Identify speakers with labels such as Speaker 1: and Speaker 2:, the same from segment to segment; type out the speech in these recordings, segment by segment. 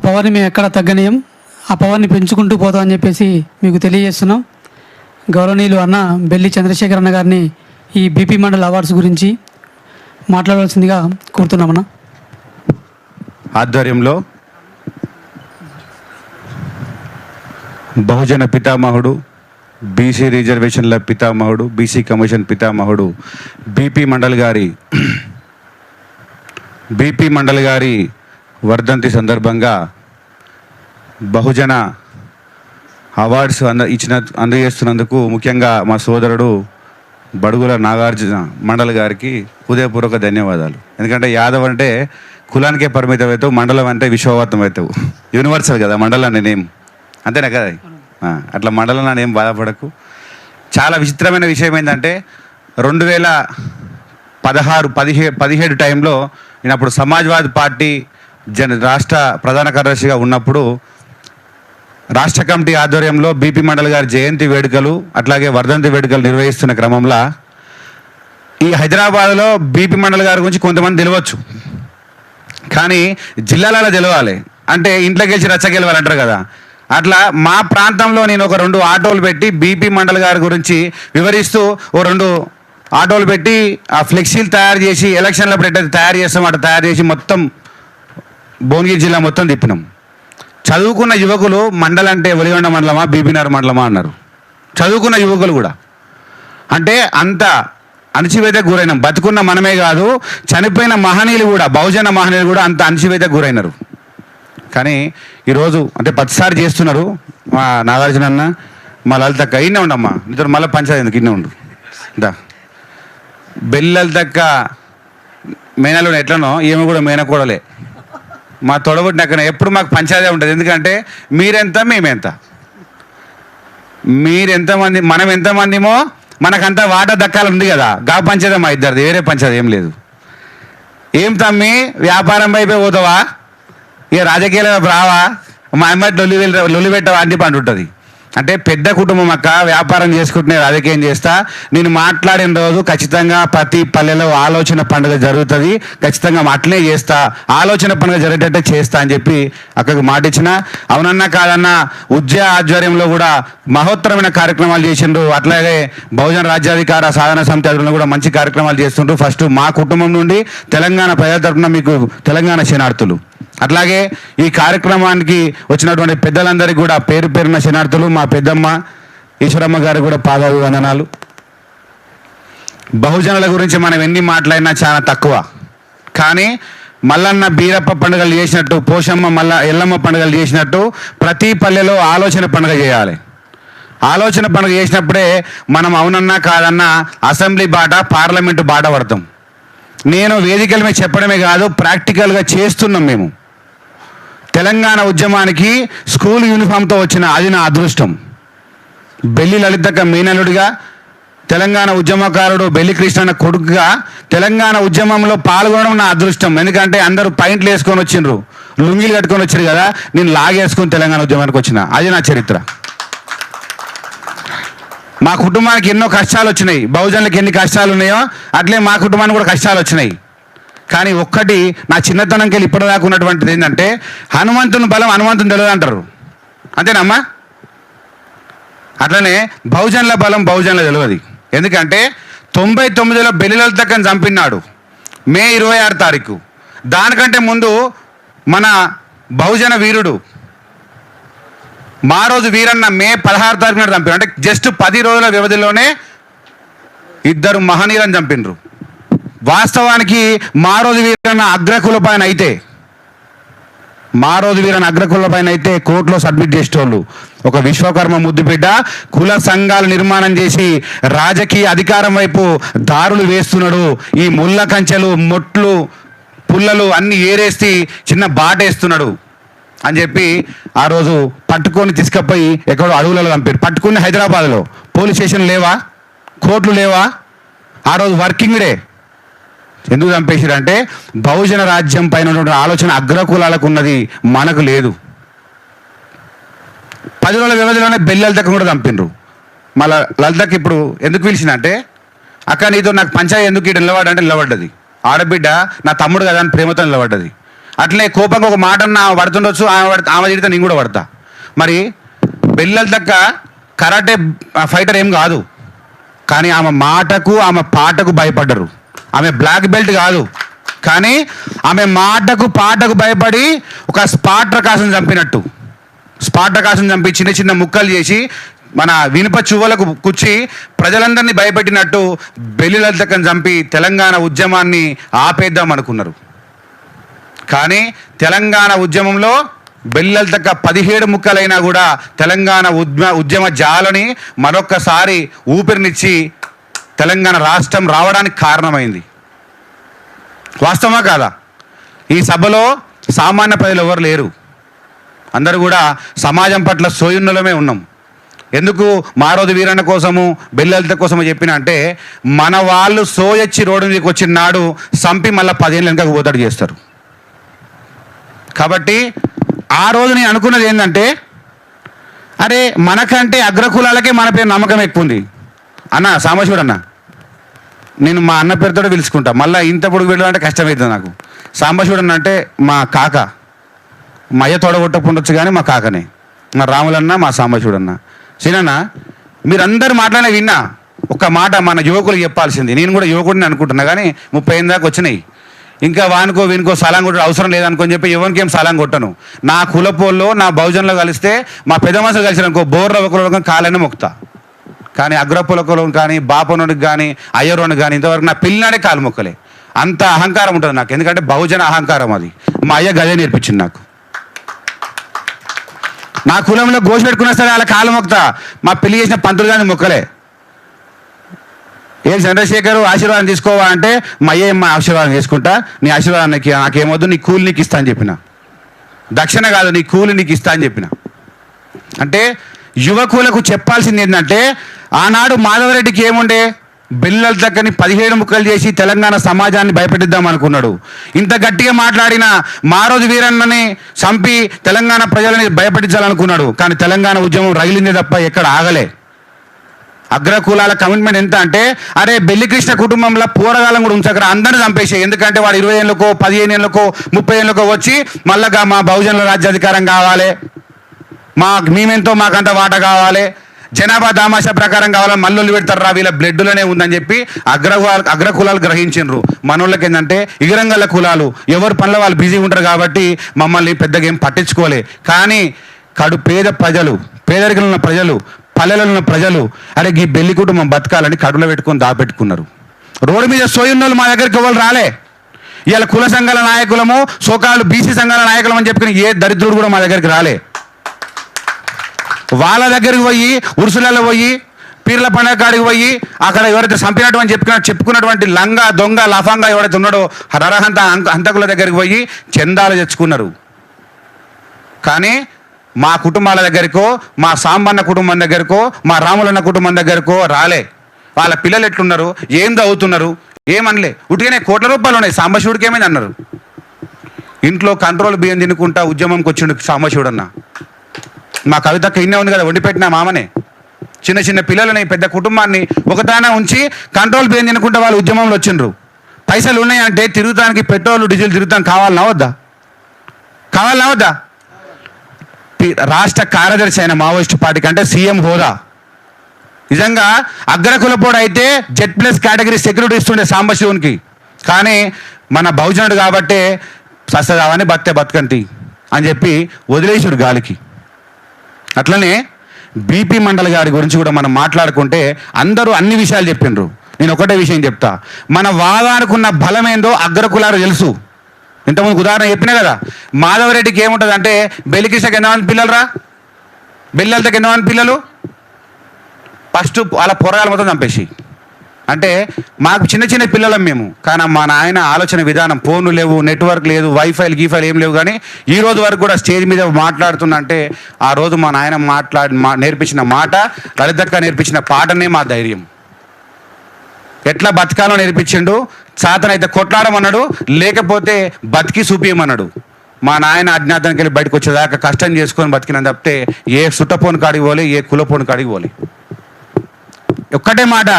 Speaker 1: పవర్ని మేము ఎక్కడ తగ్గనీయం, ఆ పవర్ని పెంచుకుంటూ పోతామని చెప్పేసి మీకు తెలియజేస్తున్నాం. గౌరవనీయులు అన్న బెల్లి చంద్రశేఖర్ అన్న గారిని ఈ బీపీ మండల్ అవార్డ్స్ గురించి మాట్లాడవలసిందిగా కోరుతున్నామన్నా.
Speaker 2: ఆధ్వర్యంలో బహుజన పితామహుడు, బీసీ రిజర్వేషన్ల పితామహుడు, బీసీ కమిషన్ పితామహుడు బీపీ మండల్ గారి వర్ధంతి సందర్భంగా బహుజన అవార్డ్స్ అందజేస్తున్నందుకు ముఖ్యంగా మా సోదరుడు బడుగుల నాగార్జున మండల్ గారికి హృదయపూర్వక ధన్యవాదాలు. ఎందుకంటే యాదవ్ అంటే కులానికే పరిమితం అవుతావు, మండలం అంటే విశ్వవ్యాప్తం అవుతావు, యూనివర్సల్ కదా మండలం అనే నేమ్, అంతేనా కదా? అట్లా మండలం అనే ఏం బాధపడకు. చాలా విచిత్రమైన విషయం ఏంటంటే 2017 టైంలో నేను అప్పుడు సమాజ్వాదీ పార్టీ రాష్ట్ర ప్రధాన కార్యదర్శిగా ఉన్నప్పుడు రాష్ట్ర కమిటీ ఆధ్వర్యంలో బీపీ మండల్ గారి జయంతి వేడుకలు అట్లాగే వర్ధంతి వేడుకలు నిర్వహిస్తున్న క్రమంలో ఈ హైదరాబాద్లో బీపీ మండల్ గారి గురించి కొంతమంది తెలియవచ్చు, కానీ జిల్లాలలో తెలవాలి అంటే ఇంట్లోకి వెళ్ళి రచ్చ గెలవాలంటారు కదా. అట్లా మా ప్రాంతంలో నేను ఒక 2 ఆటోలు పెట్టి బీపీ మండల్ గారి గురించి వివరిస్తూ ఓ 2 ఆటోలు పెట్టి ఆ ఫ్లెక్సీలు తయారు చేసి ఎలక్షన్లప్పుడు ఎట్లా తయారు చేస్తాం అట్లా తయారు చేసి మొత్తం భువనగిరి జిల్లా మొత్తం తిప్పినాం. చదువుకున్న యువకులు మండలం అంటే ఒలిగొండ మండలమా బీబీనగర్ మండలమా అన్నారు. చదువుకున్న యువకులు కూడా అంటే అంత అణచివేతకు గురైనాం. బతుకున్న మనమే కాదు, చనిపోయిన మహనీయులు కూడా, బహుజన మహనీయులు కూడా అంత అణచివేతకు గురైనారు. కానీ ఈరోజు అంటే ప్రతిసారి చేస్తున్నారు. మా నాగార్జున అన్న, మా లలితక్క ఇన్నే ఉండమ్మా, నీతో మళ్ళీ పంచాయతీ ఎందుకు ఇన్నే ఉండు దా. లలితక్క మేనలు ఎట్లనో ఈమె కూడా మేనకూడలే, మా తొడబుట్టిన అక్కడ ఎప్పుడు మాకు పంచాయతీ ఉంటుంది. ఎందుకంటే మీరెంత మేమెంత, మీరెంతమంది మనం ఎంతమందిమో మనకంతా వాటా దక్కాలి ఉంది కదా. గా పంచాయతీ మా ఇద్దరిది, వేరే పంచాయతీ ఏం లేదు. ఏం తమ్మి వ్యాపారం వైపే పోతావా, ఇక రాజకీయాలు రావా, మా అమ్మాయి లొల్లి పెట్టవా అని చెప్పి అంటుంటుంది. అంటే పెద్ద కుటుంబం అక్క, వ్యాపారం చేసుకుంటున్నా రాజకీయం చేస్తా. నేను మాట్లాడిన రోజు ఖచ్చితంగా ప్రతి పల్లెలో ఆలోచన పండుగ జరుగుతుంది, ఖచ్చితంగా అట్లనే చేస్తా, ఆలోచన పండుగ జరిగేటట్టే చేస్తా అని చెప్పి అక్కడికి మాట ఇచ్చిన. అవునన్నా కాదన్నా ఉద్యమ ఆధ్వర్యంలో కూడా మహోత్తరమైన కార్యక్రమాలు చేసిండ్రు. అట్లాగే బహుజన రాజ్యాధికార సాధన సమితి ఆధ్వర్యంలో కూడా మంచి కార్యక్రమాలు చేస్తుండ్రు. ఫస్ట్ మా కుటుంబం నుండి తెలంగాణ ప్రజల తరఫున మీకు తెలంగాణ శరణార్థులు. అట్లాగే ఈ కార్యక్రమానికి వచ్చినటువంటి పెద్దలందరికీ కూడా పేరు పేరున శరణార్థులు. మా పెద్దమ్మ ఈశ్వరమ్మ గారికి కూడా పాదాభివందనాలు. బహుజనుల గురించి మనం ఎన్ని మాట్లాడినా చాలా తక్కువ, కానీ మల్లన్న బీరప్ప పండుగలు చేసినట్టు, పోషమ్మ ఎల్లమ్మ పండుగలు చేసినట్టు ప్రతి పల్లెలో ఆలోచన పండుగ చేయాలి. ఆలోచన పండుగ చేసినప్పుడే మనం అవునన్నా కాదన్నా అసెంబ్లీ బాట, పార్లమెంటు బాట పడతాం. నేను వేదికల మీద చెప్పడమే కాదు, ప్రాక్టికల్గా చేస్తున్నాం. మేము తెలంగాణ ఉద్యమానికి స్కూల్ యూనిఫామ్తో వచ్చిన అది నా అదృష్టం. బెల్లి లలితక్క మేనలుడిగా, తెలంగాణ ఉద్యమకారుడు బెల్లి కృష్ణన్న కొడుకుగా తెలంగాణ ఉద్యమంలో పాల్గొనడం నా అదృష్టం. ఎందుకంటే అందరూ పాయింట్లు వేసుకొని వచ్చిండ్రు, లుంగీలు కట్టుకొని వచ్చారు కదా, నేను లాగేసుకొని తెలంగాణ ఉద్యమానికి వచ్చిన, అది నా చరిత్ర. మా కుటుంబానికి ఎన్నో కష్టాలు వచ్చినాయి, బహుజనులకు ఎన్ని కష్టాలు ఉన్నాయో అట్లే మా కుటుంబానికి కూడా కష్టాలు వచ్చినాయి. కానీ ఒక్కటి నా చిన్నతనంకి వెళ్ళి ఇప్పటిదాకా ఉన్నటువంటిది ఏంటంటే హనుమంతుని బలం హనుమంతుని తెలియదు అంటారు, అంతేనమ్మా? అట్లనే బహుజనుల బలం బహుజనుల తెలియదు. ఎందుకంటే 99లో బెల్లి లలితక్కని చంపినాడు మే 26 తారీఖు. దానికంటే ముందు మన బహుజన వీరుడు మా రోజు వీరన్న మే 16 తారీఖు నాడు చంపారు. అంటే జస్ట్ 10 రోజుల వ్యవధిలోనే 2 మహనీయులను చంపినరు. వాస్తవానికి మా రోజు వీరన్న అగ్రకుల పైన అయితే కోర్టులో సబ్మిట్ చేసేటోళ్ళు. ఒక విశ్వకర్మ ముద్దుబిడ్డ కుల సంఘాలు నిర్మాణం చేసి రాజకీయ అధికారం వైపు దారులు వేస్తున్నాడు. ఈ ముళ్ళ కంచెలు, మొట్లు, పుల్లలు అన్ని ఏరేసి చిన్న బాటేస్తున్నాడు అని చెప్పి ఆ రోజు పట్టుకొని తీసుకుపోయి ఎక్కడో అడవులలో చంపారు. పట్టుకుని హైదరాబాద్లో పోలీస్ స్టేషన్ లేవా, కోర్టులు లేవా? ఆ రోజు వర్కింగ్ డే. ఎందుకు చంపేసారు అంటే బహుజన రాజ్యం పైన ఉన్నటువంటి ఆలోచన అగ్రకులాలకు ఉన్నది, మనకు లేదు. 10 రోజుల వ్యవధిలోనే బెల్లి లలితక్క కూడా చంపినరు. మళ్ళీ లలితక్క ఇప్పుడు ఎందుకు పిలిచిన అంటే, అక్క నీతో నాకు పంచాయతీ ఎందుకు ఇటు నిలబడ్డంటే నిలబడ్డది. ఆడబిడ్డ నా తమ్ముడు కదా అని ప్రేమతో నిలబడ్డది. అట్లే కోపంగా ఒక మాట ఆమె పడుతుండొచ్చు, ఆమె తిడితే నేను కూడా పడతా. మరి బెల్లల తక్క కరాటే ఫైటర్ ఏం కాదు, కానీ ఆమె మాటకు ఆమె పాటకు భయపడ్డరు. ఆమె బ్లాక్ బెల్ట్ కాదు, కానీ ఆమె మాటకు పాటకు భయపడి ఒక స్పాట్రకాశం చంపినట్టు, స్పాట్రకాశం చంపి చిన్న చిన్న ముక్కలు చేసి మన వినుప చువ్వలకు కుచ్చి ప్రజలందరినీ భయపెట్టినట్టు బెల్లిలతకని చంపి తెలంగాణ ఉద్యమాన్ని ఆపేద్దాం అనుకున్నారు. కానీ తెలంగాణ ఉద్యమంలో బెల్లలతక్క 17 ముక్కలైనా కూడా తెలంగాణ ఉద్యమ జాలని మరొక్కసారి ఊపిరినిచ్చి తెలంగాణ రాష్ట్రం రావడానికి కారణమైంది. వాస్తవమా కాదా? ఈ సభలో సామాన్య ప్రజలు ఎవరు లేరు, అందరూ కూడా సమాజం పట్ల సోయున్నలమే ఉన్నాం. ఎందుకు మారోజు వీరన్న కోసము బెల్లలత కోసము చెప్పిన అంటే, మన వాళ్ళు సోయొచ్చి రోడ్డు మీదకి వచ్చిన నాడు సంపి మళ్ళీ 10 ఏళ్ళ వెనకకు పోతాడు చేస్తారు. కాబట్టి ఆ రోజు నేను అనుకున్నది ఏంటంటే, అరే మనకంటే అగ్రకులాలకే మన పేరు నమ్మకం ఎక్కువ ఉంది అన్న. సాంబశివుడు అన్న, నేను మా అన్న పేరుతో పిలుచుకుంటా, మళ్ళీ ఇంత పొడుగు వెళ్ళాలంటే కష్టమవుతుంది నాకు. సాంబశివుడు అన్న అంటే మా కాక, మా అయ్య తోడగొట్టకుండొచ్చు కానీ మా కాకనే, మా రాములన్న, మా సాంబశివుడు అన్న. సీనన్న, మీరందరూ మాట్లాడే విన్నా, ఒక మాట మన యువకులు చెప్పాల్సింది. నేను కూడా యువకుడిని అనుకుంటున్నా, కానీ 30 దాకా వచ్చినాయి. ఇంకా వానికో వీనికో సలాం కొట్టే అవసరం లేదనుకొని చెప్పి ఎవరికి ఏం సలాం కొట్టను. నా కులపోల్లో నా బహుజన్లో కలిస్తే, మా పెద్ద మనుషులు కలిసిననుకో బోర్ర ఒకరు కాలనే మొక్తా. కానీ అగ్రపులకులకు కానీ బాపనుడికి కానీ అయ్యరోనికి కానీ ఇంతవరకు నా పిల్లనాడే కాలు మొక్కలే. అంత అహంకారం ఉంటుంది నాకు, ఎందుకంటే బహుజన అహంకారం అది. మా అయ్య గదే నేర్పించింది నాకు. నా కులంలో గోష పెట్టుకున్నా సరే అలా కాలు మొక్తా. మా పెళ్లి చేసిన పంతులు కానీ మొక్కలే. ఏం చంద్రశేఖర్ ఆశీర్వాదం తీసుకోవా అంటే, మా అయ్యే మా ఆశీర్వాదం తీసుకుంటా, నీ ఆశీర్వాదానికి నాకేమొద్దు, నీ కూలి నీకు ఇస్తా అని చెప్పిన. దక్షిణ కాదు, నీ కూలి నీకు ఇస్తా అని చెప్పిన. అంటే యువకులకు చెప్పాల్సింది ఏంటంటే, ఆనాడు మాధవరెడ్డికి ఏముండే, బెల్లల దక్కని 17 ముక్కలు చేసి తెలంగాణ సమాజాన్ని భయపెట్టిద్దాం అనుకున్నాడు. ఇంత గట్టిగా మాట్లాడిన మారోజు వీరన్నని చంపి తెలంగాణ ప్రజలని భయపెట్టించాలనుకున్నాడు. కానీ తెలంగాణ ఉద్యమం రగిలిందే తప్ప ఎక్కడ ఆగలే. అగ్రకులాల కమిట్మెంట్ ఎంత అంటే, అరే బెల్లికృష్ణ కుటుంబంలో పోరగాలం కూడా ఉంచకరా, అందరిని చంపేసే. ఎందుకంటే వాడు 20 ఏళ్ళకో 15 ఏళ్ళకో 30 ఏళ్ళకో వచ్చి మళ్ళా మా బహుజనుల రాజ్యాధికారం కావాలి, మేమెంతో మాకంత వాట కావాలి, జనాభా దామాషా ప్రకారం కావాలని మళ్ళీ పెడతారా, వీళ్ళ బ్లడ్లోనే ఉందని చెప్పి అగ్రకులాలు గ్రహించిండ్రు. మనోళ్ళకి ఏంటంటే ఇగరంగల కులాలు ఎవరు పనుల వాళ్ళు బిజీ ఉంటారు కాబట్టి మమ్మల్ని పెద్దగా ఏం పట్టించుకోలే. కానీ పేద ప్రజలు, పేదరికంలో ఉన్న ప్రజలు, పల్లెలలో ఉన్న ప్రజలు, అరే ఈ బెల్లి కుటుంబం బతకాలని కడుపులో పెట్టుకొని దాపెట్టుకున్నారు. రోడ్డు మీద సోయున్నోళ్ళు మా దగ్గరికి ఎవరు రాలే. ఇవాళ కుల సంఘాల నాయకులము, సోకాలు బీసీ సంఘాల నాయకులం అని చెప్పుకుని ఏ దరిద్రుడు కూడా మా దగ్గరికి రాలే. వాళ్ళ దగ్గరికి పోయి ఉరుసులలో పోయి పీర్ల పండుగ కాడికి పోయి అక్కడ ఎవరైతే చంపినట్టు అని చెప్పుకున్నటువంటి లంగా దొంగ లఫంగా ఎవరైతే ఉన్నాడో నరహంత హంతకుల దగ్గరికి పోయి చందాలు తెచ్చుకున్నారు. కానీ మా కుటుంబాల దగ్గరకో, మా సాంబన్న కుటుంబం దగ్గరకో, మా రాములన్న కుటుంబం దగ్గరకో రాలే. వాళ్ళ పిల్లలు ఎట్లున్నారు, ఏం చదువుతున్నారు, ఏమనలే. ఉట్టిగానే కోట్ల రూపాయలు ఉన్నాయి. సాంబశివుడికి ఏమైంది అన్నారు. ఇంట్లో కంట్రోల్ బియ్యం తినుకుంటా ఉద్యమంకి వచ్చిండు సాంబశివుడు అన్న. మా కవితక్క ఇన్నే ఉంది కదా, వండిపెట్టిన మామనే. చిన్న చిన్న పిల్లలని, పెద్ద కుటుంబాన్ని ఒకదాన ఉంచి కంట్రోల్ బియ్యం తినుకుంటా వాళ్ళు ఉద్యమంలో వచ్చిండ్రు. పైసలు ఉన్నాయంటే తిరుగుతానికి పెట్రోల్ డీజిల్ తిరుగుతానికి కావాలన్నా వద్దా? కావాలన్నా వద్దా? రాష్ట్ర కార్యదర్శి అయిన మావోయిస్టు పార్టీ కంటే సీఎం హోదా. నిజంగా అగ్రకులపోడు అయితే Z+ కేటగిరీ సెక్యూరిటీ ఇస్తుండే సాంబశివునికి. కానీ మన బహుజనుడు కాబట్టే సస్తదావని బతకంతి అని చెప్పి వదిలేసుడు గాలికి. అట్లనే బీపీ మండల్ గారి గురించి కూడా మనం మాట్లాడుకుంటే అందరూ అన్ని విషయాలు చెప్పిండ్రు. నేను ఒకటే విషయం చెప్తా, మన వాదానుకున్న బలం ఏందో అగ్రకులాలు తెలుసు. ఇంతకుముందు ఉదాహరణ చెప్పినా కదా, మాధవరెడ్డికి ఏముంటుంది అంటే, బెల్లికృష్ణకి ఎంతమంది పిల్లలు రా, బెల్లలతకి ఎంతమంది పిల్లలు, ఫస్ట్ వాళ్ళ పొరగాల మొత్తం చంపేసి. అంటే మాకు చిన్న చిన్న పిల్లలం మేము, కానీ మా నాయన ఆలోచన విధానం, ఫోన్లు లేవు, నెట్వర్క్ లేదు, వైఫైలు గీఫైలు ఏం లేవు. కానీ ఈ రోజు వరకు కూడా స్టేజ్ మీద మాట్లాడుతున్నా అంటే ఆ రోజు మా నాయన నేర్పించిన మాట, లలితక్క నేర్పించిన పాటనే మా ధైర్యం. ఎట్లా బతకాలో నేర్పించిండు. సాతనైతే కొట్లాడమన్నాడు, లేకపోతే బతికి చూపించమన్నాడు. మా నాయన అజ్ఞాతానికి వెళ్ళి బయటకు వచ్చేదాకా కష్టం చేసుకొని బతికిన తప్పితే ఏ సుట్టపోను కాడికి పోలే, ఏ కులపోను కాడికి పోలే. ఒక్కటే మాట,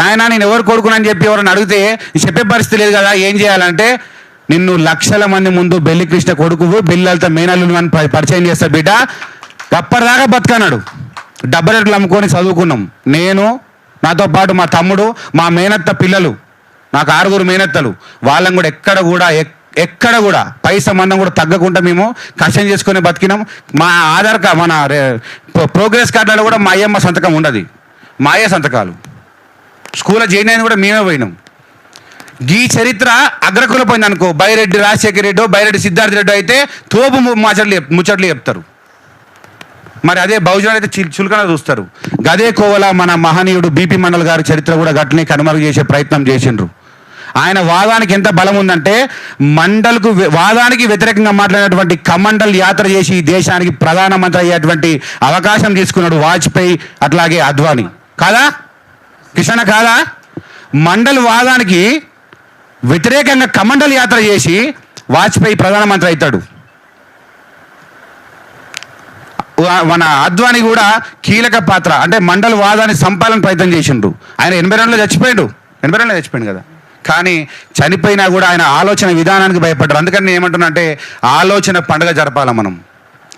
Speaker 2: నాయన నేను ఎవరు కొడుకునని చెప్పి ఎవరైనా అడిగితే చెప్పే పరిస్థితి లేదు కదా, ఏం చేయాలంటే నిన్ను లక్షల మంది ముందు బెల్లి కృష్ణ కొడుకువు బెల్లలతో మేనల్లు అని పరిచయం చేస్తా బిడ్డ. అప్పటిదాకా బతకన్నాడు. డబ్బు రేట్లు అమ్ముకొని చదువుకున్నాం. నేను, నాతో పాటు మా తమ్ముడు, మా మేనత్త పిల్లలు, నాకు 6 మేనత్తలు. వాళ్ళని కూడా ఎక్కడ కూడా పైసా మందం కూడా తగ్గకుండా మేము కష్టం చేసుకుని బతికినాం. మా ఆధార్ కార్డు, మన ప్రోగ్రెస్ కార్డులలో కూడా మా అయ్యమ్మ సంతకం ఉండదు, మా అయ్య సంతకాలు. స్కూల్లో జాయిన్ అయింది కూడా మేమే పోయినాం. ఈ చరిత్ర అగ్రకుల పోయింది అనుకో, బైరెడ్డి రాజశేఖర రెడ్డి, బైరెడ్డి సిద్ధార్థ రెడ్డి అయితే తోపు ముచ్చట్లు చెప్తారు. మరి అదే బహుజనులు అయితే చులకన చూస్తారు. గదే కోవల మన మహనీయుడు బీపీ మండల్ గారి చరిత్ర కూడా గట్లనే కనుమరుగు చేసే ప్రయత్నం చేసిండ్రు. ఆయన వాదానికి ఎంత బలం ఉందంటే, మండల్కు వాదానికి వ్యతిరేకంగా మాట్లాడినటువంటి కమండల్ యాత్ర చేసి ఈ దేశానికి ప్రధానమంత్రి అయ్యేటువంటి అవకాశం తీసుకున్నాడు వాజ్పేయి, అట్లాగే అద్వానీ. కాదా కిషన్? కాదా? మండల్ వాదానికి వ్యతిరేకంగా కమండల్ యాత్ర చేసి వాజ్పేయి ప్రధానమంత్రి అవుతాడు. మన అద్వానీ కూడా కీలక పాత్ర, అంటే మండల్ వాదాన్ని సంపాలని ప్రయత్నం చేసిండు. ఆయన 82లో చచ్చిపోయాడు కదా. కానీ చనిపోయినా కూడా ఆయన ఆలోచన విధానానికి భయపడ్డారు. అందుకని నేను ఏమంటున్నా అంటే, ఆలోచన పండుగ జరపాలి మనం.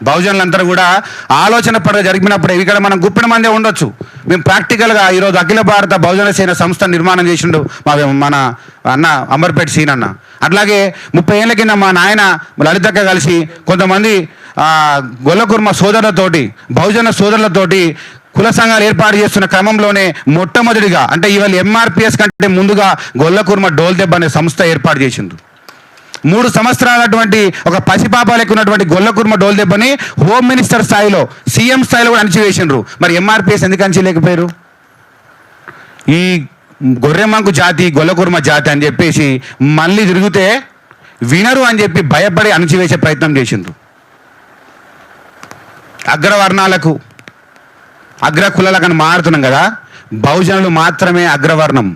Speaker 2: బహుజనులందరూ కూడా ఆలోచన పండుగ జరిపినప్పుడు ఇక్కడ మనం గుప్పిన మందే ఉండొచ్చు. మేము ప్రాక్టికల్గా ఈరోజు అఖిల భారత బహుజన సేన సంస్థ నిర్మాణం చేసిండు మన అన్న అంబర్పేట సీన్ అన్న. అట్లాగే 30 ఏళ్ళ కింద మా నాయన లలితక్క కలిసి కొంతమంది గొల్లకుర్మ సోదరులతోటి, బహుజన సోదరులతోటి కుల సంఘాలు ఏర్పాటు చేస్తున్న క్రమంలోనే మొట్టమొదటిగా, అంటే ఇవాళ ఎంఆర్పిఎస్ కంటే ముందుగా గొల్లకుర్మ డోల్దెబ్బ అనే సంస్థ ఏర్పాటు చేసిండు. 3 సంవత్సరాలటువంటి ఒక పసిపాప లెక్కున్నటువంటి గొల్లకుర్మ డోల్దెబ్బని హోమ్ మినిస్టర్ స్థాయిలో, సీఎం స్థాయిలో కూడా అణచివేసిండ్రు. మరి ఎంఆర్పిఎస్ ఎందుకు అణచిలేకపోయారు? ఈ గొర్రెమంకు జాతి, గొల్లకుర్మ జాతి అని చెప్పేసి మళ్ళీ తిరిగితే వినరు అని చెప్పి భయపడి అణచివేసే ప్రయత్నం చేసిండ్రు. అగ్రవర్ణాలకు, అగ్రకులాలకు అని మారుతున్నాం కదా. బహుజనులు మాత్రమే అగ్రవర్ణం,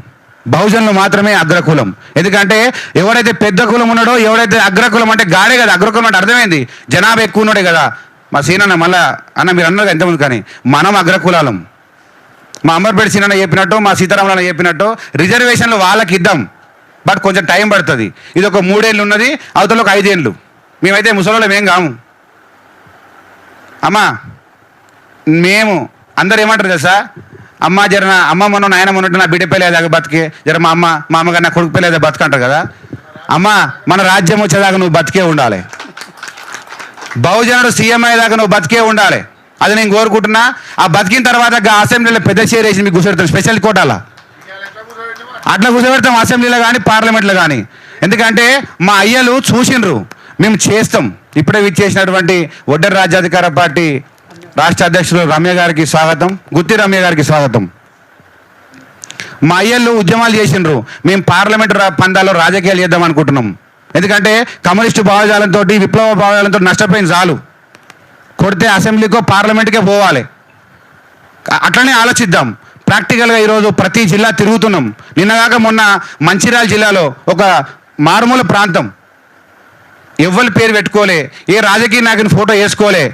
Speaker 2: బహుజనులు మాత్రమే అగ్రకులం. ఎందుకంటే ఎవడైతే పెద్ద కులం ఉన్నాడో, ఎవడైతే అగ్రకులం అంటే గాడే కదా. అగ్రకులం అంటే అర్థమైంది, జనాభా ఎక్కువ ఉన్నాడే కదా. మా సీనన్న మళ్ళా అన్న మీరు అన్నారు ఎంతమంది, కానీ మనం అగ్రకులాలం. మా అంబర్పేట సీనన్న చెప్పినట్టు, మా సీతారామన్న చెప్పినట్టు రిజర్వేషన్లు వాళ్ళకి ఇద్దాం, బట్ కొంచెం టైం పడుతుంది. ఇది ఒక 3 ఏళ్ళు ఉన్నది, అవతల ఒక 5 ఏళ్ళు. మేమైతే ముసలోళ్ళం ఏం కాము. అమ్మా మేము అందరు ఏమంటారు తెలుసా, అమ్మ జర నా అమ్మ మొన్న నాయన మొన్నట్టు నా బిడ్డ పెళ్ళేదాకా బతికే, జర మా అమ్మగారు నా కొడుకు పెళ్ళేదా బతుకంటారు కదా. అమ్మ మన రాజ్యం వచ్చేదాకా నువ్వు బతికే ఉండాలి, బహుజనుడు సీఎం అయ్యేదాకా నువ్వు బతికే ఉండాలి. అది నేను కోరుకుంటున్నా. ఆ బతికిన తర్వాత అసెంబ్లీలో పెద్ద చైర్ వేసి మీకు కూర్చోబెడతాం, స్పెషల్ కోటాల అట్లా కూర్చోబెడతాం అసెంబ్లీలో కానీ పార్లమెంట్లో కానీ. ఎందుకంటే మా అయ్యలు చూసిండ్రు, మేము చేస్తాం. ఇప్పుడే విచ్చేసినటువంటి ఒడ్డెర రాజ్యాధికార పార్టీ రాష్ట్ర అధ్యక్షులు రమ్య గారికి స్వాగతం, గుత్తి రమ్య గారికి స్వాగతం. మా అయ్యళ్ళు ఉద్యమాలు చేసిండ్రు, మేము పార్లమెంటు పందాల్లో రాజకీయాలు చేద్దాం అనుకుంటున్నాం. ఎందుకంటే కమ్యూనిస్టు భావజాలంతో, విప్లవ భావజాలంతో నష్టపోయిన చాలు, కొడితే అసెంబ్లీకో పార్లమెంట్కే పోవాలి. అట్లనే ఆలోచిద్దాం. ప్రాక్టికల్గా ఈరోజు ప్రతి జిల్లా తిరుగుతున్నాం. నిన్నగాక మొన్న మంచిర్యాల జిల్లాలో ఒక మారుమూల ప్రాంతం, ఎవ్వరి పేరు పెట్టుకోలే, ఏ రాజకీయ నాయకుని ఫోటో వేసుకోలే,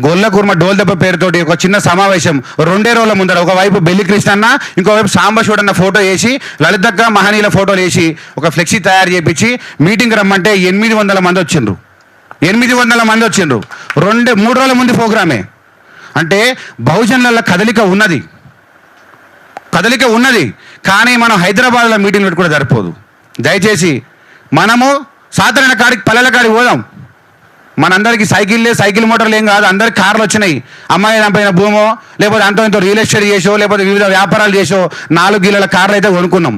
Speaker 2: గొల్లకుర్మ డోల్దెబ్బ పేరుతోటి ఒక చిన్న సమావేశం 2 రోజుల ముందర ఒకవైపు బెల్లి కృష్ణన్న, ఇంకోవైపు సాంబశివుడు అన్న ఫోటో వేసి, లలితక్క మహనీయుల ఫోటోలు వేసి ఒక ఫ్లెక్సీ తయారు చేయించి మీటింగ్ రమ్మంటే 800 మంది వచ్చిండ్రు. 800 మంది వచ్చిండ్రు. 3 రోజుల ముందు ప్రోగ్రామే. అంటే బహుజనుల కదలిక ఉన్నది, కానీ మనం హైదరాబాద్లో మీటింగ్ పెట్టుకుంటే సరిపోదు. దయచేసి మనము సాధారణ కాడికి, పల్లెల కాడికి పోదాం. మనందరికీ సైకిల్ మోటార్లు ఏం కాదు, అందరికి కార్లు వచ్చినాయి. అమ్మాయి దానిపైన భూమో, లేకపోతే అంత ఇంత రియల్ ఎస్టేట్ చేసో, లేకపోతే వివిధ వ్యాపారాలు చేసో 4 గిల్లల కార్లు అయితే కొనుక్కున్నాం.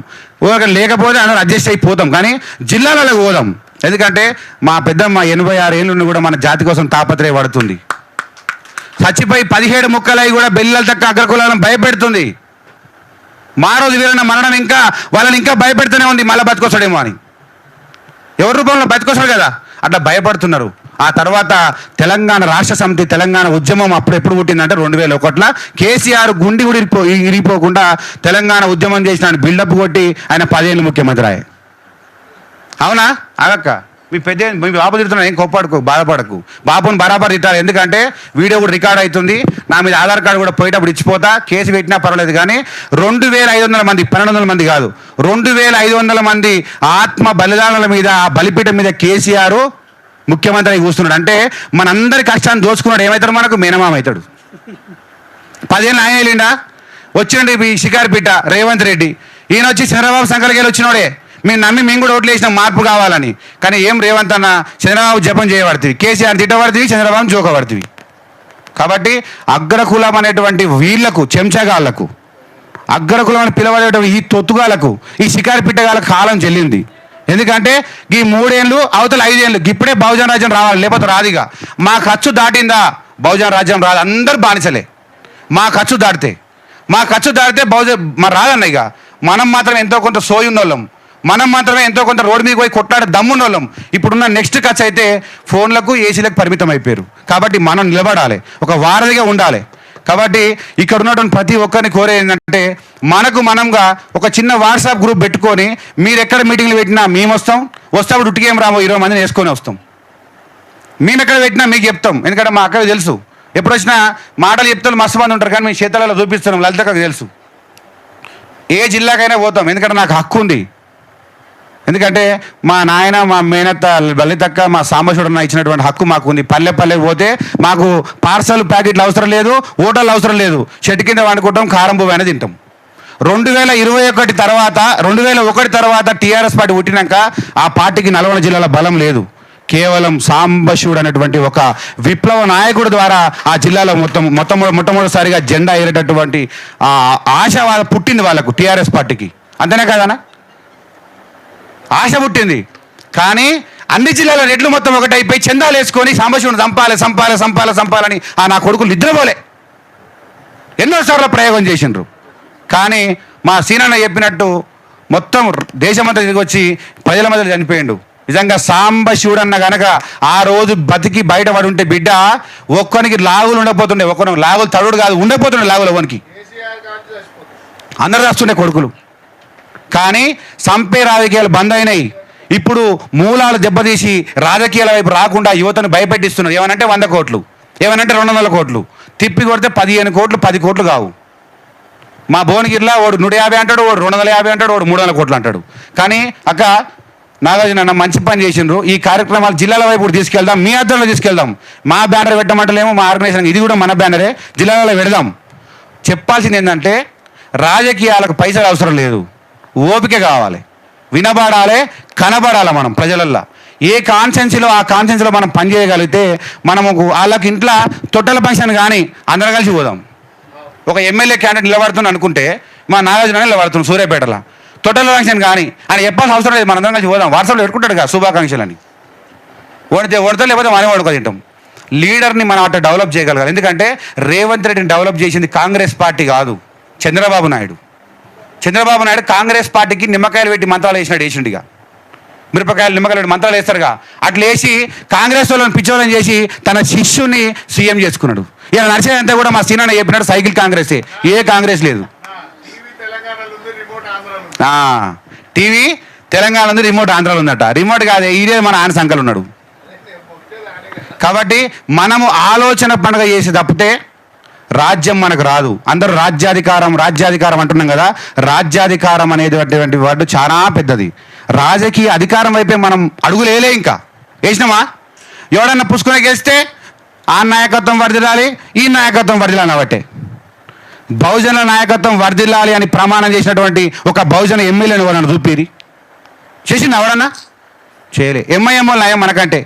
Speaker 2: లేకపోతే అందరూ అడ్జస్ట్ అయిపోతాం, కానీ జిల్లాలలో పోదాం. ఎందుకంటే మా పెద్దమ్మ 86 ఏళ్ళ నుండి కూడా మన జాతి కోసం తాపత్రయపడుతుంది. చచ్చిపోయి 17 ముక్కలై కూడా బెల్లల తక్క అగ్రకులాలను భయపెడుతుంది. రోజు వీరన్న మరణం ఇంకా వాళ్ళని ఇంకా భయపెడుతూనే ఉంది, మళ్ళీ బతికొస్తాడేమో అని. ఎవరి రూపంలో బతికొస్తాడు కదా, అట్లా భయపడుతున్నారు. ఆ తర్వాత తెలంగాణ రాష్ట్ర సమితి, తెలంగాణ ఉద్యమం ఎప్పుడు పుట్టిందంటే 2001లో కేసీఆర్ గుండి కూడా ఇరిగిపోకుండా తెలంగాణ ఉద్యమం చేసిన ఆయన బిల్డప్ కొట్టి ఆయన 10 ఏళ్ళు ముఖ్యమంత్రి అయ్యే. అవునా? అదక్క మీ మీ బాబు తిడుతున్నా ఏం కోప్పడకు, బాధపడకు. బాబుని బరాబర్ తిట్టాలి, ఎందుకంటే వీడియో కూడా రికార్డ్ అవుతుంది. నా మీద ఆధార్ కార్డు కూడా పోయేటప్పుడు ఇచ్చిపోతా, కేసు పెట్టినా పర్వాలేదు. కానీ 2500 మంది, 1200 మంది కాదు, 2500 మంది ఆత్మ బలిదానాల మీద, ఆ బలిపీఠం మీద కేసీఆర్ ముఖ్యమంత్రి కూర్చున్నాడు. అంటే మనందరి కష్టాన్ని దోచుకున్నాడు. ఏమవుతాడు? మనకు మేనమామ అవుతాడు. 10 ఏళ్ళు ఆయన వెళ్ళిండా, వచ్చినండి ఈ షికారిపేట రేవంత్ రెడ్డి. ఈయన వచ్చి చంద్రబాబు సంకలకేళ్ళు వచ్చినోడే. మేము నమ్మి మేము కూడా ఓట్లు వేసినాం మార్పు కావాలని. కానీ ఏం రేవంత్ అన్న, చంద్రబాబు జపం చేయబడుతుంది, కేసీఆర్ తిట్టబడుతుంది, చంద్రబాబు జోకబడుతుంది. కాబట్టి అగ్రకులం అనేటువంటి వీళ్లకు, చెంచగాళ్లకు, అగ్రకులం అని పిలవడేటువంటి ఈ తొత్తుగాలకు, ఈ షికారిపిట్టగాళ్ళకు కాలం చెల్లింది. ఎందుకంటే ఈ 3 ఏళ్ళు అవతల 5 ఏళ్ళు ఇప్పుడే బహుజన రాజ్యం రావాలి, లేకపోతే రాదిగా. మా ఖర్చు దాటిందా బహుజన రాజ్యం రాదు. అందరు బానిసలే. మా ఖర్చు దాటితే మరి రాదన్న. ఇక మనం మాత్రమే ఎంతో కొంత సోయి ఉన్నోళ్ళం, మనం మాత్రమే ఎంతో కొంత రోడ్డు మీద పోయి కొట్లాడే దమ్మున్నోళ్ళం. ఇప్పుడున్న నెక్స్ట్ ఖర్చు అయితే ఫోన్లకు, ఏసీలకు పరిమితం అయిపోయారు. కాబట్టి మనం నిలబడాలి, ఒక వారధిగా ఉండాలి. కాబట్టి ఇక్కడ ఉన్నటువంటి ప్రతి ఒక్కరిని కోరే ఏంటంటే, మనకు మనంగా ఒక చిన్న వాట్సాప్ గ్రూప్ పెట్టుకొని, మీరు ఎక్కడ మీటింగ్లు పెట్టినా మేము వస్తాం, వస్తాప్పుడు ఉట్టికేం రామో 20 మందిని వేసుకొని వస్తాం. మేము ఎక్కడ పెట్టినా మీకు చెప్తాం, ఎందుకంటే మా అక్కడికి తెలుసు. ఎప్పుడు వచ్చినా మాటలు చెప్తారు, మస్తు మంది ఉంటారు, కానీ మేము చేతలలో చూపిస్తున్నాం. లలితకు తెలుసు, ఏ జిల్లాకైనా పోతాం, ఎందుకంటే నాకు హక్కు ఉంది. ఎందుకంటే మా నాయన, మా మేనత్త లలితక్క, మా సాంబశివుడు ఇచ్చినటువంటి హక్కు మాకు ఉంది. పల్లె పోతే మాకు పార్సల్ ప్యాకెట్లు అవసరం లేదు, ఓటర్లు అవసరం లేదు. చెట్టు కింద వండుకుంటాం, కారం పువ్వు అనేది తింటాం. 2001 తర్వాత టీఆర్ఎస్ పార్టీ పుట్టినాక ఆ పార్టీకి నల్గొండ జిల్లాలో బలం లేదు. కేవలం సాంబశివుడు అనేటువంటి ఒక విప్లవ నాయకుడి ద్వారా ఆ జిల్లాలో మొట్టమొదటిసారిగా జెండా ఎగిరేటటువంటి ఆశ పుట్టింది వాళ్ళకు, టీఆర్ఎస్ పార్టీకి. అంతేనే కదనా? ఆశ పుట్టింది. కానీ అన్ని జిల్లాల రెడ్లు మొత్తం ఒకటైపోయి చందాలు వేసుకొని సాంబశివుని చంపాలని నా కొడుకులు నిద్రపోలే, ఎన్నోసార్లు ప్రయోగం చేసిండ్రు. కానీ మా సీనన్న చెప్పినట్టు మొత్తం దేశమంతా తిరిగి వచ్చి ప్రజల మధ్య చనిపోయిండు. నిజంగా సాంబశివుడు అన్న కనుక ఆ రోజు బతికి బయటపడి ఉంటే బిడ్డ ఒక్కరికి లాగులు ఉండకపోతుండే, ఒక్కరికి లాగులు తడుడు కాదు ఉండకపోతుండే, లాగులు ఒక్కరికి అందరు రాస్తుండే కొడుకులు. కానీ సంపే రాజకీయాలు బంద్ అయినాయి. ఇప్పుడు మూలాలు దెబ్బతీసి రాజకీయాల వైపు రాకుండా యువతను భయపెట్టిస్తున్నారు. ఏమనంటే 100 కోట్లు, ఏమనంటే 200 కోట్లు, తిప్పి కొడితే 15 కోట్లు 10 కోట్లు కావు. మా భువనగిరిలో వాడు 150 అంటాడు, వాడు 250 అంటాడు, వాడు 300 కోట్లు అంటాడు. కానీ అక్క నాగార్జున అన్న మంచి పని చేసిండ్రు. ఈ కార్యక్రమాలు జిల్లాల వైపు తీసుకెళ్దాం, మీ అర్థంలో తీసుకెళ్దాం. మా బ్యానర్ పెట్టమంటలేమో, మా ఆర్గనైజేషన్ ఇది కూడా మన బ్యానరే, జిల్లాలలో పెడదాం. చెప్పాల్సింది ఏంటంటే, రాజకీయాలకు పైసలు అవసరం లేదు, ఓపిక కావాలి, వినబడాలి, కనబడాలి. మనం ప్రజలల్లో ఏ కాన్సెన్సీలో ఆ కాన్సెన్సీలో మనం పనిచేయగలిగితే మనము వాళ్ళకి ఇంట్లో తొట్టెల ఫంక్షన్ కానీ అందరం కలిసి పోదాం. ఒక ఎమ్మెల్యే క్యాండిడేట్ నిలబడుతుంది అనుకుంటే మా నాగార్జున నిలబడుతున్నాం సూర్యాపేటలో, తొట్టెల ఫంక్షన్ కానీ అని చెప్పాల్సిన అవసరం లేదు. మనందరం కలిసి పోదాం. వాట్సాప్లో పెట్టుకుంటాడు కదా శుభాకాంక్షలు అని, ఓడితే లేకపోతే మనం వాడుకో తింటాం. లీడర్ని మనం అట్లా డెవలప్ చేయగలగాలి. ఎందుకంటే రేవంత్ రెడ్డిని డెవలప్ చేసింది కాంగ్రెస్ పార్టీ కాదు, చంద్రబాబు నాయుడు కాంగ్రెస్ పార్టీకి నిమ్మకాయలు పెట్టి మంత్రాలు వేసిండిగా, మిరపకాయలు నిమ్మకాయలు పెట్టి మంత్రాలు వేస్తారుగా, అట్లా వేసి కాంగ్రెస్ వాళ్ళని పిచ్చోళ్ళని చేసి తన శిష్యుని సీఎం చేసుకున్నాడు. ఇలా నడిచేదంతా కూడా మా సీనన్న చెప్పినాడు, సైకిల్ కాంగ్రెసే, ఏ కాంగ్రెస్ లేదు. టీవీ తెలంగాణ ఉంది, రిమోట్ ఆంధ్రాలో ఉందట. రిమోట్ కాదు, ఇదే మన ఆయన సంకలు ఉన్నాడు. కాబట్టి మనము ఆలోచన పండుగ చేసి తప్పితే రాజ్యం మనకు రాదు. అందరూ రాజ్యాధికారం అంటున్నాం కదా, రాజ్యాధికారం అనేటువంటి వర్డ్ చాలా పెద్దది. రాజకీయ అధికారం వైపే మనం అడుగులేలే, ఇంకా వేసినామా? ఎవడన్నా పుష్కునే గెలిస్తే ఆ నాయకత్వం వర్దిల్లాలి, ఈ నాయకత్వం వర్దిల్లాలి. కాబట్టి బహుజన నాయకత్వం వర్దిల్లాలి అని ప్రమాణం చేసినటువంటి ఒక బహుజన ఎమ్మెల్యేని ఎవరన్నా చూపిరి? చేసింది ఎవడన్నా? చేయలే. ఎంఐఎం నయం మనకంటే.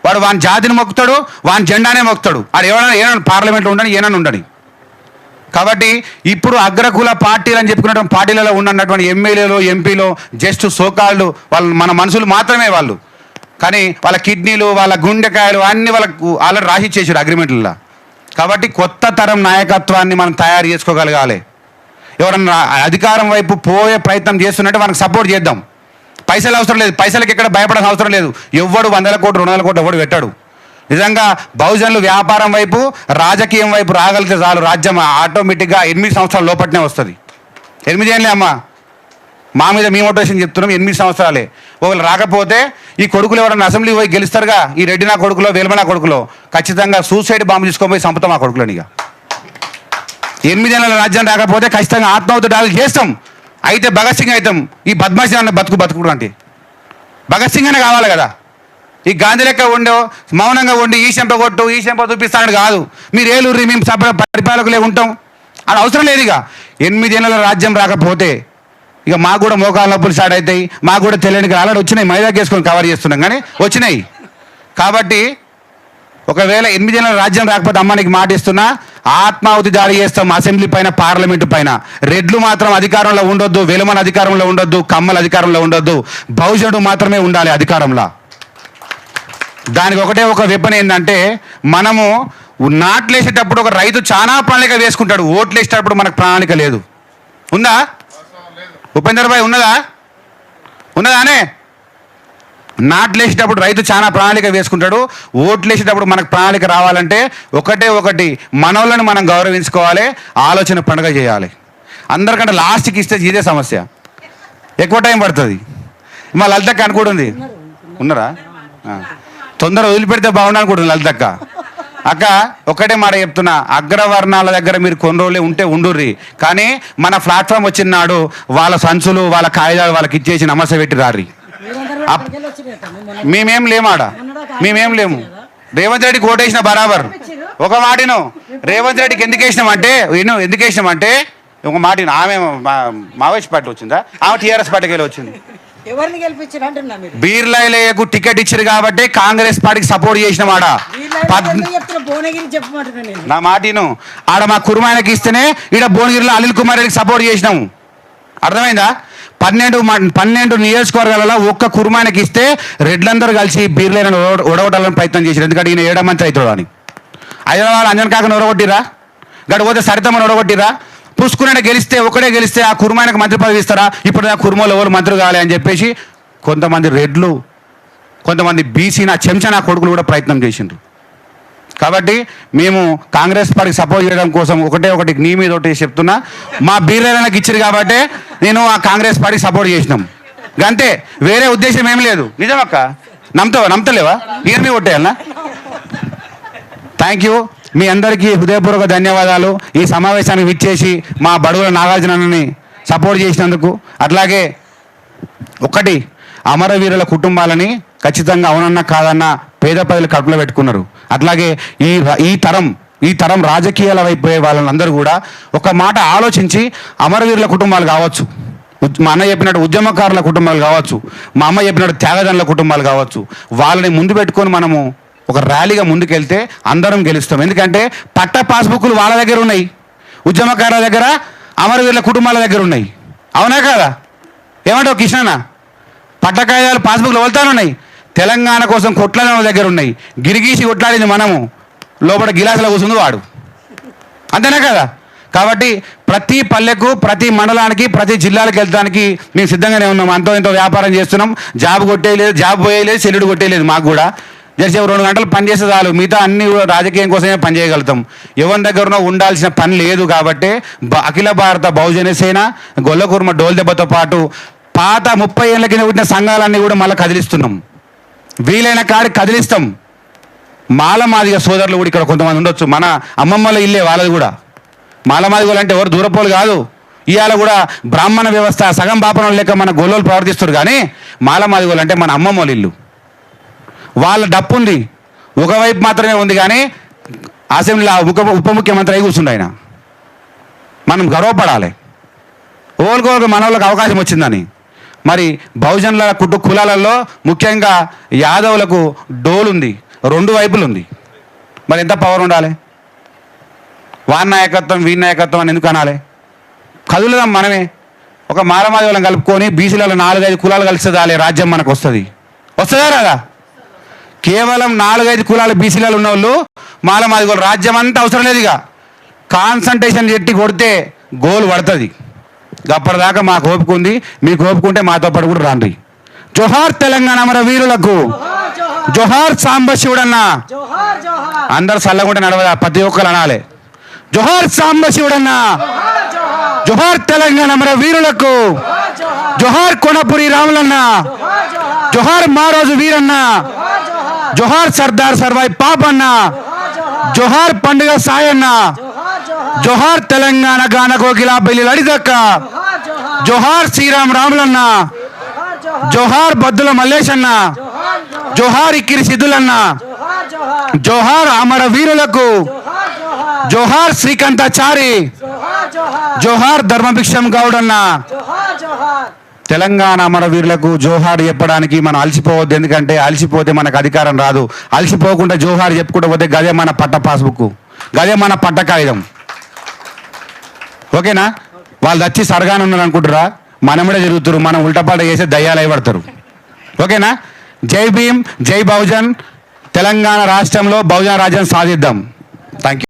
Speaker 2: వాడు వాని జాతిని మొక్కుతాడు, వాని జెండానే మొక్కుతాడు. అది ఏమైనా పార్లమెంట్లో ఉండని, ఏమైనా ఉండని. కాబట్టి ఇప్పుడు అగ్రకుల పార్టీలు అని చెప్పుకున్నటువంటి పార్టీలలో ఉన్నటువంటి ఎమ్మెల్యేలు, ఎంపీలు జస్ట్ సోకాళ్ళు, వాళ్ళు మన మనుషులు మాత్రమే వాళ్ళు. కానీ వాళ్ళ కిడ్నీలు, వాళ్ళ గుండెకాయలు అన్నీ వాళ్ళకు ఆల్రెడీ రాసిచ్చేసారు అగ్రిమెంట్లలో. కాబట్టి కొత్త తరం నాయకత్వాన్ని మనం తయారు చేసుకోగలగాలి. ఎవరన్నా అధికారం వైపు పోయే ప్రయత్నం చేస్తున్నట్టే మనకు సపోర్ట్ చేద్దాం. పైసలు అవసరం లేదు, పైసలకి ఎక్కడ భయపడాల్సిన అవసరం లేదు. ఎవ్వడు 100 కోట్లు 200 కోట్లు ఎవడు పెట్టాడు. నిజంగా బహుజనులు వ్యాపారం వైపు, రాజకీయం వైపు రాగలిగితే చాలు, రాజ్యం ఆటోమేటిక్గా 8 సంవత్సరాల లోపట్నే వస్తుంది. 8 ఏళ్ళే అమ్మా, మా మీద మీ మోటివేషన్ చెప్తున్నాం, 8 సంవత్సరాలే. ఒకళ్ళు రాకపోతే ఈ కొడుకులు ఎవరైనా అసెంబ్లీ పోయి గెలుస్తారుగా, ఈ రెడ్డి నా కొడుకులో వేలుమ నా కొడుకులో, ఖచ్చితంగా సూసైడ్ బాంబు తీసుకొని పోయి చంపుతాం ఆ కొడుకులని. ఇక 8 ఏళ్ళ రాజ్యం రాకపోతే ఖచ్చితంగా ఆత్మాహుతి డాలు చేస్తాం. అయితే భగత్ సింగ్ అవుతాం. ఈ బద్మాషి అన్న బతుకుడు అంటే భగత్ సింగ్ అనే కావాలి కదా. ఈ గాంధీ లెక్క ఉండో మౌనంగా ఉండి ఈ చెంప కొట్టు ఈ చెంప చూపిస్తానని కాదు. మీరు ఏలూరి మేము పరిపాలకులే ఉంటాం అని అవసరం లేదు. ఇక 8 ఏళ్ళ రాజ్యం రాకపోతే ఇక మాకు కూడా మోకాళ్ళ నొప్పులు స్టార్ట్ అవుతాయి. మాకు కూడా తెలియని ఆల్రెడీ వచ్చినాయి, మైదాకి వేసుకొని కవర్ చేస్తున్నాం కానీ వచ్చినాయి. కాబట్టి ఒకవేళ 8 ఏళ్ళ రాజ్యం రాకపోతే అమ్మ నీకు మాట ఇస్తున్నా, ఆత్మాహుతి దాడి చేస్తాం అసెంబ్లీ పైన, పార్లమెంటు పైన. రెడ్లు మాత్రం అధికారంలో ఉండొద్దు, వెలుమన అధికారంలో ఉండొద్దు, కమ్మల అధికారంలో ఉండొద్దు, బహుజనుడు మాత్రమే ఉండాలి అధికారంలో. దానికి ఒకటే ఒక వెపన్ ఏంటంటే, మనము నాట్లేసేటప్పుడు ఒక రైతు చాలా ప్రణాళిక వేసుకుంటాడు, ఓట్లు వేసేటప్పుడు మనకు ప్రణాళిక లేదు. ఉందా ఉపేందర్ భాయ్? ఉన్నదానే? నాట్లేసేటప్పుడు రైతు చాలా ప్రణాళిక వేసుకుంటాడు, ఓట్లు వేసేటప్పుడు మనకు ప్రణాళిక రావాలంటే ఒకటి మనోళ్ళని మనం గౌరవించుకోవాలి, ఆలోచన పండుగ చేయాలి. అందరికంటే లాస్ట్కి ఇస్తే ఇదే సమస్య, ఎక్కువ టైం పడుతుంది. మా లలితక్క అనుకుంటుంది, ఉన్నారా? తొందర వదిలిపెడితే బాగుండు అనుకుంటుంది లలితక్క. అక్క ఒక్కటే మాట చెప్తున్నా, అగ్రవర్ణాల దగ్గర మీరు కొన్ని రోజులే ఉంటే ఉండుర్రి, కానీ మన ప్లాట్ఫామ్ వచ్చిన నాడు వాళ్ళ సంచులు వాళ్ళ కాగితాలు వాళ్ళకి ఇచ్చేసి నమస్తే పెట్టి రారి. మేమేం లేము. రేవంత్ రెడ్డికి ఓటేసిన బరాబర్. ఒక మాటను రేవంత్ రెడ్డికి ఎందుకు వేసినామంటే ఒక మాటను, ఆమె మావోయిస్ట్ పార్టీ వచ్చిందా, ఆమె టీఆర్ఎస్ పార్టీకి వెళ్ళి వచ్చింది. బీర్లైలకు టికెట్ ఇచ్చారు కాబట్టి కాంగ్రెస్ పార్టీకి సపోర్ట్ చేసిన మాట. నా మాటను ఆడ మా కుర్మాయనకి ఇస్తేనే ఈడ భువనగిరిలో అనిల్ కుమార్ రెడ్డికి సపోర్ట్ చేసినాము. అర్థమైందా? 12 నియోజకవర్గాలలో ఒక్క కుర్మాయనకి ఇస్తే రెడ్లందరూ కలిసి బీర్లైన ఓడగొట్టాలని ప్రయత్నం చేశారు. ఎందుకంటే ఈయన 7 మంత్రి అవుతాడు అని. హైదరాబాద్ అంజన్ కాకని ఓడగొట్టిరా, గడి పోతే సరితమ్మని ఓడగొట్టిరా. పుష్కునే గెలిస్తే ఆ కుర్మాయనకు మంత్రి పదవి ఇస్తారా? ఇప్పుడు ఆ కుర్మలో ఎవరు మంత్రి కావాలి అని చెప్పేసి కొంతమంది రెడ్లు, కొంతమంది బీసీ నా చెంచా నా కొడుకులు కూడా ప్రయత్నం చేసిండ్రు. కాబట్టి మేము కాంగ్రెస్ పార్టీకి సపోర్ట్ చేయడం కోసం ఒకటి నీ మీద ఒకటి చెప్తున్నా, మా బీర్లైనకి ఇచ్చారు కాబట్టి నేను ఆ కాంగ్రెస్ పార్టీకి సపోర్ట్ చేసినాం అంతే, వేరే ఉద్దేశం ఏం లేదు. నిజమక్క? నమ్మతలేవా? నేను మీ కొట్టేయాలనా? Thank you. మీ అందరికీ హృదయపూర్వక ధన్యవాదాలు. ఈ సమావేశానికి విచ్చేసి మా బడుగుల నాగార్జునని సపోర్ట్ చేసినందుకు. అట్లాగే అమరవీరుల కుటుంబాలని ఖచ్చితంగా అవునన్నా కాదన్నా పేద ప్రజలు కడుపులో పెట్టుకున్నారు. అట్లాగే ఈ తరం రాజకీయాల వైపు పోయే వాళ్ళందరూ కూడా ఒక మాట ఆలోచించి, అమరవీరుల కుటుంబాలు కావచ్చు, మా అన్న చెప్పినట్టు ఉద్యమకారుల కుటుంబాలు కావచ్చు, మా అమ్మ చెప్పినట్టు త్యాగదనుల కుటుంబాలు కావచ్చు, వాళ్ళని ముందు పెట్టుకొని మనము ఒక ర్యాలీగా ముందుకెళ్తే అందరం గెలుస్తాం. ఎందుకంటే పట్ట పాస్బుక్లు వాళ్ళ దగ్గర ఉన్నాయి, ఉద్యమకారుల దగ్గర, అమరవీరుల కుటుంబాల దగ్గర ఉన్నాయి. అవునా కాదా? ఏమంటావు కిషన్న? పట్ట కాగితాలు పాస్బుక్లు వెళ్తానున్నాయి. తెలంగాణ కోసం కొట్లాడిన వాళ్ళ దగ్గర ఉన్నాయి. గిరిగీసి కొట్లాడింది మనము, లోపల గిలాసులో కూర్చుంది వాడు. అంతేనా కదా? కాబట్టి ప్రతి పల్లెకు, ప్రతి మండలానికి, ప్రతి జిల్లాలకు వెళ్తానికి మేము సిద్ధంగానే ఉన్నాం. అంతో ఎంతో వ్యాపారం చేస్తున్నాం. జాబ్ కొట్టేయలేదు, జాబ్ పోయేయలేదు, సెల్లుడు కొట్టేయలేదు. మాకు కూడా జస్ట్ 2 గంటలు పని చేస్తే చాలు, మిగతా అన్ని రాజకీయం కోసమే పని చేయగలుగుతాం. ఎవరి దగ్గరనో ఉండాల్సిన పని లేదు. కాబట్టి అఖిల భారత బహుజన సేన గొల్లకుర్మ డోల్ దెబ్బతో పాటు పాత 30 ఏళ్ళ కింద పుట్టిన సంఘాలన్నీ కూడా మళ్ళీ కదిలిస్తున్నాం. వీలైన కాడికి కదిలిస్తాం. మాలమాదిగ సోదరులు కూడా ఇక్కడ కొంతమంది ఉండొచ్చు. మన అమ్మమ్మల ఇల్లే వాళ్ళది కూడా. మాలమాదిగలు అంటే ఎవరు దూరపోలు కాదు. ఇవాళ కూడా బ్రాహ్మణ వ్యవస్థ సగం బాపన లెక్క మన గొల్లోలు ప్రవర్తిస్తారు. కానీ మాలమాదిగలు అంటే మన అమ్మమ్మల ఇల్లు. వాళ్ళ డప్పు ఉంది, ఒకవైపు మాత్రమే ఉంది. కానీ అసెంబ్లీలో ఉప ముఖ్యమంత్రి అయి కూర్చుండు ఆయన. మనం గర్వపడాలి ఓళ్ళకి మనోళ్ళకి అవకాశం వచ్చిందని. మరి బహుజనుల కులాలలో ముఖ్యంగా యాదవులకు డోలు ఉంది, 2 వైపులు ఉంది. మరి ఎంత పవర్ ఉండాలి? వాన్ నాయకత్వం వీన్ నాయకత్వం అని ఎందుకు అనాలి? కదులుదాం మనమే. ఒక మాలమాదిగలను కలుపుకొని బీసీలలో 4-5 కులాలు కలిస్తే దాలే రాజ్యం మనకు వస్తుందా రాదా? కేవలం 4-5 కులాలు బీసీలలో ఉన్న వాళ్ళు మాలమాదిగోళ్ళు, రాజ్యం అంతా అవసరం లేదు. ఇక కాన్సన్ట్రేషన్ పెట్టి కొడితే గోల్ పడుతుంది. అప్పటిదాకా మాకు ఓపిక ఉంది, మీకు ఓపుకుంటే మాతో పాటు కూడా రాండి. జోహార్ తెలంగాణ అమర వీరులకు, జోహార్ సాంబశివుడన్న. అందరు చల్లగుంటే నడవదా? ప్రతి ఒక్కరు అనాలి జోహార్ సాంబశివుడన్న, జోహార్ తెలంగాణ అమర వీరులకు, జోహార్ కొనపురి రాములన్న, జోహార్ మారోజు వీరన్న, జోహార్ సర్దార్ సర్వాయి పాపన్న, జోహార్ పండుగ సాయన్న, జోహార్ తెలంగాణ గాన కోకిల బెల్లి లడిదక్క, జోహార్ శ్రీరామ్ రాములన్న, జోహార్ బద్దుల మల్లేశన్న, జోహార్ ఇక్కిరి సిద్ధులన్న, జోహార్ అమర వీరులకు, జోహార్ శ్రీకాంతాచారి, జోహార్ ధర్మభిక్షం గౌడన్న. తెలంగాణ అమర వీరులకు జోహార్ చెప్పడానికి మనం అలసిపోవద్దు. ఎందుకంటే అలసిపోతే మనకు అధికారం రాదు. అలసిపోకుండా జోహార్ చెప్పుకుంటూ పోతే గదే మన పట్ట పాస్బుక్, గదే మన పట్ట కాగితం. ఓకేనా? వాళ్ళు వచ్చి సరగానే ఉన్నారు అనుకుంటారా? మనమిడే జరుగుతారు. మనం ఉల్టపాట చేసే దయ్యాలు అయిపడతారు. ఓకేనా? జై భీమ్, జై బహుజన్. తెలంగాణ రాష్ట్రంలో బహుజన రాజ్యం సాధిద్దాం. Thank you.